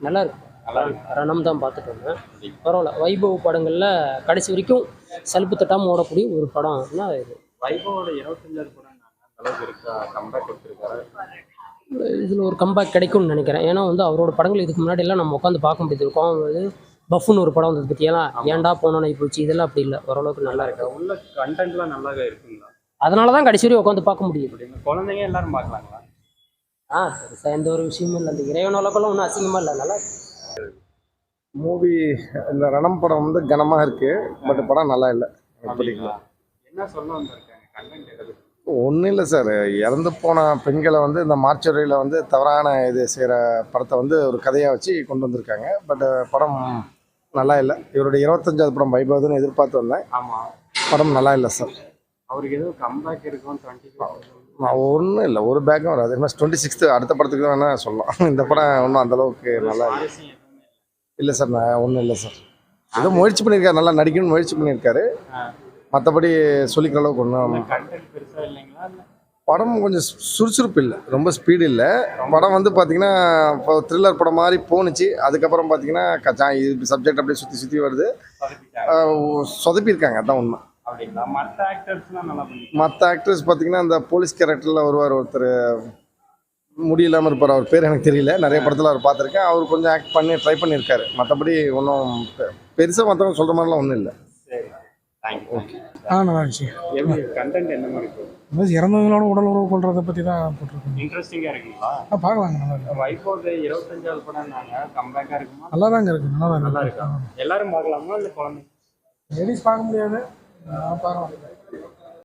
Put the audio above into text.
நல்லா இருக்கு. நல்லா இருக்கு. ரணம் தான் பார்த்துட்டு வந்தேன். பரவாயில்ல. வைபவ் படங்களில் கடைசி வரைக்கும் சலுப்பு தட்டாமல் ஓடக்கூடிய ஒரு படம்னா இது. வைபவோட 25வது படம் அந்த அளவுக்கு இருக்கா? கம்பேக் கொடுத்துருக்காரு. இதில் ஒரு கம்பேக் கிடைக்கும்னு நினைக்கிறேன். ஏன்னா வந்து அவரோட படங்கள் இதுக்கு முன்னாடியெல்லாம் நம்ம உட்காந்து பார்க்க முடியுது. வந்து பஃப்னு ஒரு படம் வந்தது பற்றியெல்லாம் ஏன்டா போனோன்னு போச்சு. இதெல்லாம் அப்படி இல்லை, ஓரளவுக்கு நல்லா இருக்கு. உள்ள கண்டென்ட்லாம் நல்லா இருக்குங்களா? அதனால தான் கடைசி வரையும் உட்காந்து பார்க்க முடியுது. அப்படிங்க குழந்தைங்க எல்லாரும் பார்க்கலாங்களா? பெருசாக எந்த ஒரு விஷயமும் இல்லை. அந்த இறைவன் உலகெல்லாம் ஒன்றும் அசிங்கமாக இல்லை, நல்லா மூவி. இந்த ரணம் படம் வந்து கனமாக இருக்குது, பட் படம் நல்லா இல்லை. அப்படிங்களா? என்ன சொல்ல வந்திருக்காங்க? கண்டென்ட் எது? ஒன்றும் இல்லை சார். இறந்து போன பெண்களை வந்து இந்த மார்ச்சரியில் வந்து தவறான இது செய்கிற படத்தை வந்து ஒரு கதையாக வச்சு கொண்டு வந்திருக்காங்க. பட் படம் நல்லா இல்லை. இவருடைய 25வது படம் வைபவதுன்னு எதிர்பார்த்து வந்தேன். ஆமாம். படம் நல்லா இல்லை சார். அவருக்கு எதுவும் கம்பேக் இருக்கும் 20 ஒன்றும் இல்லை, ஒரு பேக்கும் வராது. இது மாதிரி 26 அடுத்த படத்துக்கு தான் வேணால் சொல்லலாம். இந்த படம் ஒன்றும் அந்தளவுக்கு நல்லா இல்லை. இல்லை சார், நான் ஒன்றும் இல்லை சார். ஏதோ முயற்சி பண்ணியிருக்காரு, நல்லா நடிக்கணும்னு முயற்சி பண்ணியிருக்காரு. மற்றபடி சொல்லிக்கிற அளவுக்கு ஒன்றும். கண்டென்ட் பெருசாக இல்லைங்களா? படம் கொஞ்சம் சுறுசுறுப்பு இல்லை, ரொம்ப ஸ்பீடு இல்லை. படம் வந்து பார்த்தீங்கன்னா இப்போ த்ரில்லர் படம் மாதிரி போணுச்சு. அதுக்கப்புறம் பார்த்தீங்கன்னா இது சப்ஜெக்ட் அப்படியே சுற்றி சுற்றி வருது. சொதப்பியிருக்காங்க, அதான் உண்மை. அப்படிங்களா? மற்ற ஆக்டர்ஸ்லாம் நல்லா பண்ணி. மற்ற ஆக்டர்ஸ் பார்த்தீங்கன்னா அந்த போலீஸ் கேரக்டரில் வருவார் ஒருத்தர், முடியலாமல் இருப்பார். அவர் பேர் எனக்கு தெரியல. நிறைய படத்தில் அவர் பார்த்துருக்கேன். அவர் கொஞ்சம் ஆக்ட் பண்ணி ட்ரை பண்ணியிருக்காரு. மற்றபடி ஒன்றும் பெருசாக மற்றவங்க சொல்கிற மாதிரிலாம் ஒன்றும் இல்லை. சரி, தேங்க்யூ. ஓகே. நல்லா இருந்துச்சு. எப்படி கண்டென்ட் என்ன மாதிரி இருக்கும்? இறந்தவங்களோட உடல் உறவு கொள்றதை பற்றி தான் போட்டிருக்கோம். இன்ட்ரெஸ்டிங்காக இருக்குங்களா? பார்க்கலாங்க, நல்லா இருக்கு. வைபோட 25வது படம் கம்பேக்காக இருக்குமா? நல்லா தாங்க இருக்கு, நல்லா இருக்கா? எல்லாரும் பார்க்கலாமா இல்லை குழந்தைங்க? லேடிஸ் பார்க்க முடியாது, நான் பார்க்கலாம்.